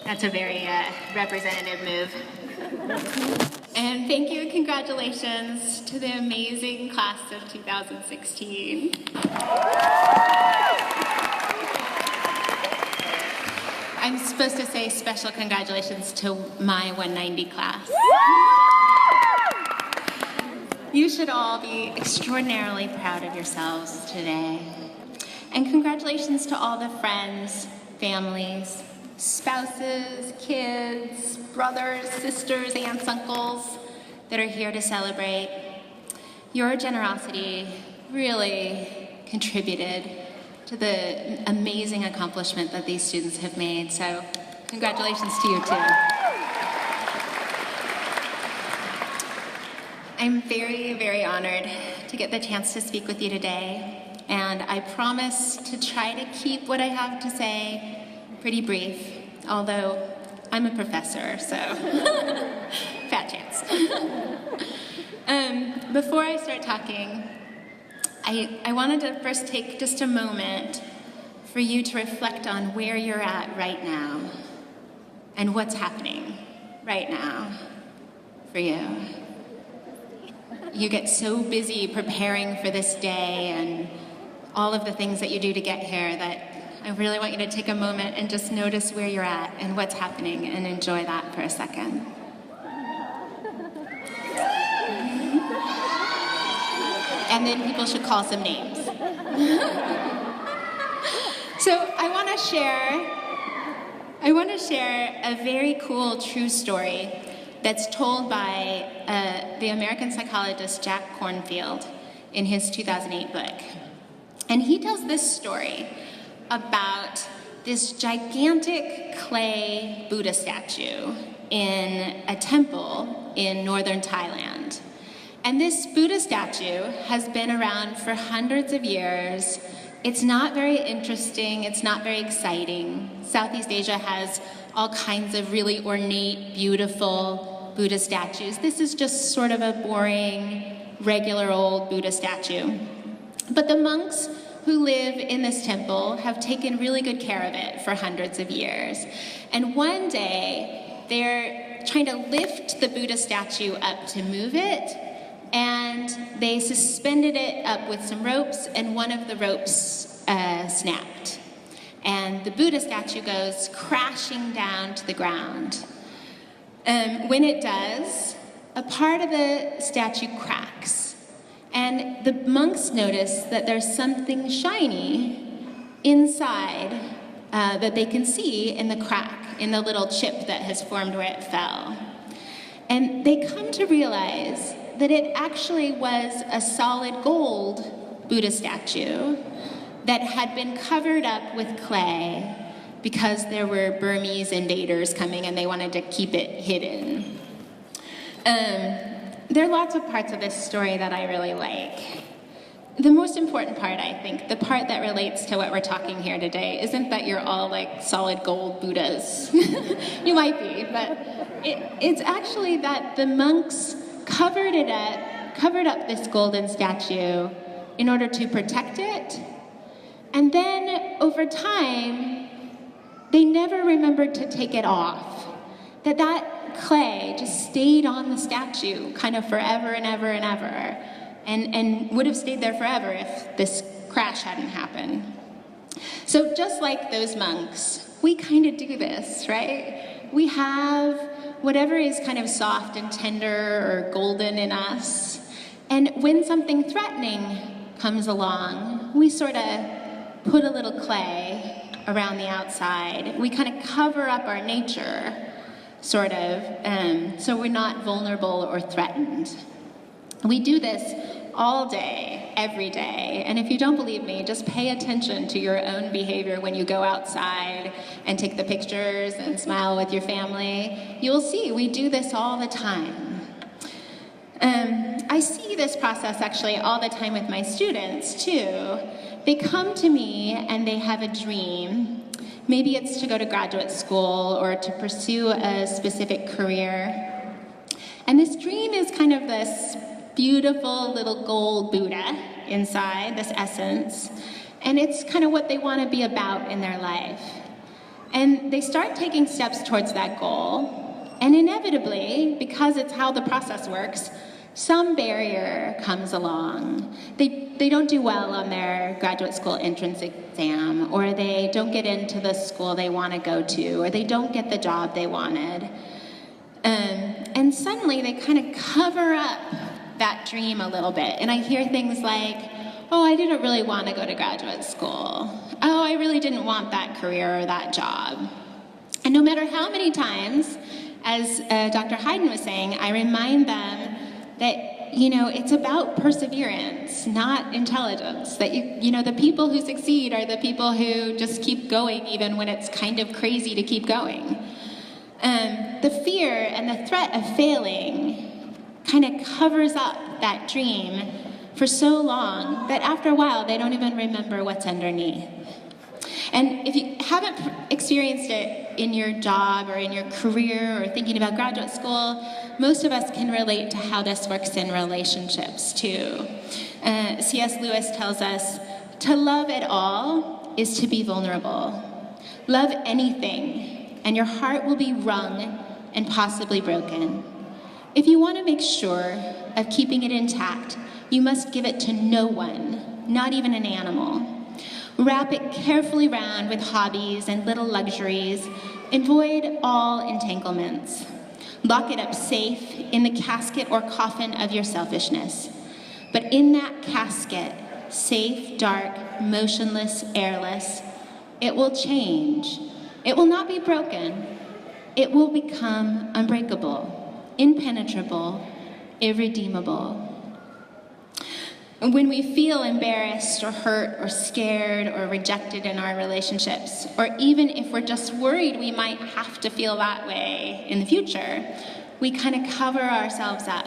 That's a very representative move. And thank you and congratulations to the amazing class of 2016. I'm supposed to say special congratulations to my 190 class. You should all be extraordinarily proud of yourselves today. And congratulations to all the friends, families, spouses, kids, brothers, sisters, aunts, uncles that are here to celebrate. Your generosity really contributed to the amazing accomplishment that these students have made. So congratulations to you too. I'm very, very honored to get the chance to speak with you today, and I promise to try to keep what I have to say pretty brief, although I'm a professor, so fat chance. Before I start talking, I wanted to first take just a moment for you to reflect on where you're at right now and what's happening right now for you. You get so busy preparing for this day and all of the things that you do to get here that I really want you to take a moment and just notice where you're at and what's happening and enjoy that for a second. And then people should call some names. So I want to share a very cool true story that's told by the American psychologist Jack Kornfield in his 2008 book. And he tells this story about this gigantic clay Buddha statue in a temple in northern Thailand. And this Buddha statue has been around for hundreds of years. It's not very interesting, it's not very exciting. Southeast Asia has all kinds of really ornate, beautiful Buddha statues. This is just sort of a boring, regular old Buddha statue. But the monks who live in this temple have taken really good care of it for hundreds of years. And one day, they're trying to lift the Buddha statue up to move it, and they suspended it up with some ropes, and one of the ropes snapped. And the Buddha statue goes crashing down to the ground. When it does, a part of the statue cracks. And the monks notice that there's something shiny inside that they can see in the crack, in the little chip that has formed where it fell. And they come to realize that it actually was a solid gold Buddha statue that had been covered up with clay because there were Burmese invaders coming and they wanted to keep it hidden. There are lots of parts of this story that I really like. The most important part, I think, the part that relates to what we're talking here today, isn't that you're all like solid gold Buddhas. You might be, but it's actually that the monks covered up this golden statue in order to protect it. And then over time, they never remembered to take it off. That clay just stayed on the statue kind of forever and ever and ever, and would have stayed there forever if this crash hadn't happened. So just like those monks, we kind of do this, right? We have whatever is kind of soft and tender or golden in us, and when something threatening comes along, we sort of put a little clay around the outside. We kind of cover up our nature, sort of, so we're not vulnerable or threatened. We do this all day, every day, and if you don't believe me, just pay attention to your own behavior when you go outside and take the pictures and smile with your family. You'll see we do this all the time. I see this process actually all the time with my students too. They come to me and they have a dream. Maybe it's to go to graduate school or to pursue a specific career. And this dream is kind of this beautiful little gold Buddha inside, this essence. And it's kind of what they want to be about in their life. And they start taking steps towards that goal. And inevitably, because it's how the process works, some barrier comes along. They don't do well on their graduate school entrance exam, or they don't get into the school they want to go to, or they don't get the job they wanted. And suddenly they kind of cover up that dream a little bit. And I hear things like, oh, I didn't really want to go to graduate school. Oh, I really didn't want that career or that job. And no matter how many times, as Dr. Hayden was saying, I remind them that, you know, it's about perseverance, not intelligence. That, you know, the people who succeed are the people who just keep going even when it's kind of crazy to keep going. The fear and the threat of failing kind of covers up that dream for so long that after a while they don't even remember what's underneath. And if you haven't experienced it in your job or in your career or thinking about graduate school, most of us can relate to how this works in relationships too. C.S. Lewis tells us, to love at all is to be vulnerable. Love anything, and your heart will be wrung and possibly broken. If you want to make sure of keeping it intact, you must give it to no one, not even an animal. Wrap it carefully round with hobbies and little luxuries. Avoid all entanglements. Lock it up safe in the casket or coffin of your selfishness. But in that casket, safe, dark, motionless, airless, it will change. It will not be broken. It will become unbreakable, impenetrable, irredeemable. And when we feel embarrassed or hurt or scared or rejected in our relationships, or even if we're just worried we might have to feel that way in the future, we kind of cover ourselves up.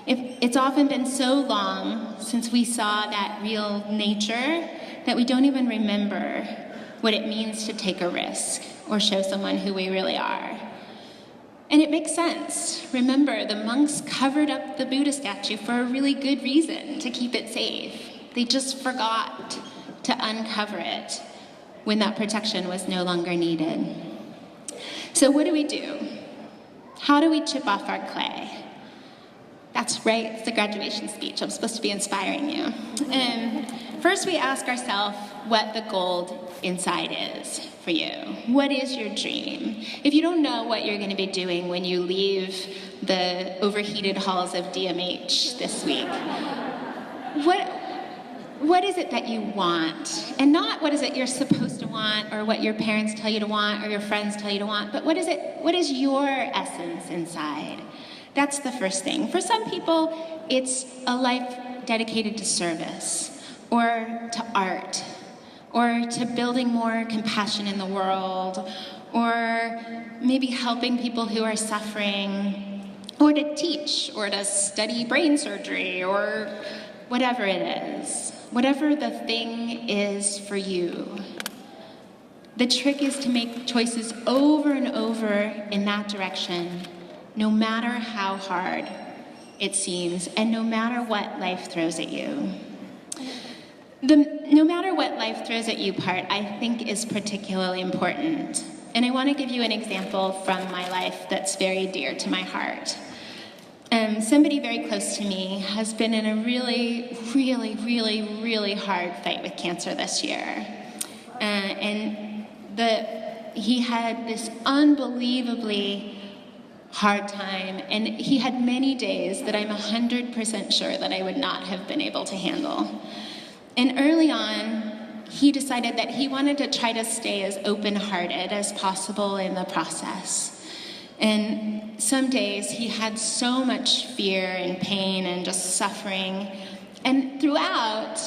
It's often been so long since we saw that real nature that we don't even remember what it means to take a risk or show someone who we really are. And it makes sense. Remember, the monks covered up the Buddha statue for a really good reason, to keep it safe. They just forgot to uncover it when that protection was no longer needed. So what do? How do we chip off our clay? That's right, it's the graduation speech. I'm supposed to be inspiring you. First we ask ourselves what the gold inside is for you. What is your dream? If you don't know what you're going to be doing when you leave the overheated halls of DMH this week, what is it that you want? And not what is it you're supposed to want, or what your parents tell you to want, or your friends tell you to want, but what is your essence inside? That's the first thing. For some people, it's a life dedicated to service, or to art, or to building more compassion in the world, or maybe helping people who are suffering, or to teach, or to study brain surgery, or whatever it is. Whatever the thing is for you. The trick is to make choices over and over in that direction, no matter how hard it seems, and no matter what life throws at you. The no matter what life throws at you part, I think, is particularly important. And I want to give you an example from my life that's very dear to my heart. Somebody very close to me has been in a really, really, really, really hard fight with cancer this year. He had this unbelievably hard time, and he had many days that I'm 100% sure that I would not have been able to handle. And early on, he decided that he wanted to try to stay as open-hearted as possible in the process. And some days he had so much fear and pain and just suffering. And throughout,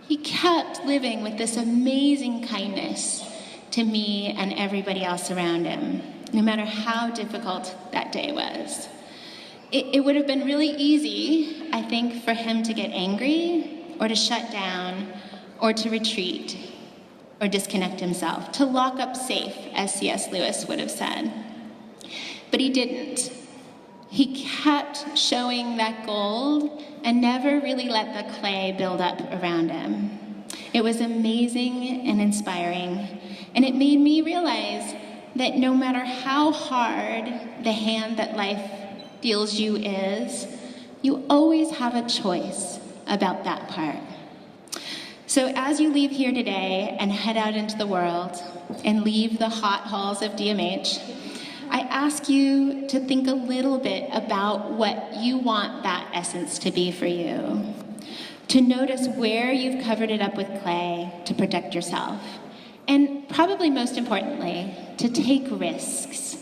he kept living with this amazing kindness to me and everybody else around him, no matter how difficult that day was. It would have been really easy, I think, for him to get angry, or to shut down, or to retreat, or disconnect himself, to lock up safe, as C.S. Lewis would have said. But he didn't. He kept showing that gold and never really let the clay build up around him. It was amazing and inspiring, And it made me realize that no matter how hard the hand that life deals you is, you always have a choice about that part. So as you leave here today and head out into the world and leave the hot halls of DMH, I ask you to think a little bit about what you want that essence to be for you. To notice where you've covered it up with clay to protect yourself. And probably most importantly, to take risks.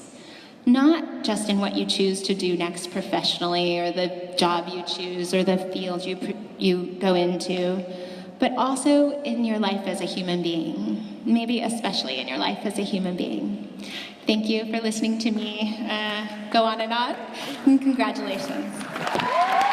Not just in what you choose to do next professionally, or the job you choose, or the field you go into, but also in your life as a human being. Maybe especially in your life as a human being. Thank you for listening to me go on, and congratulations.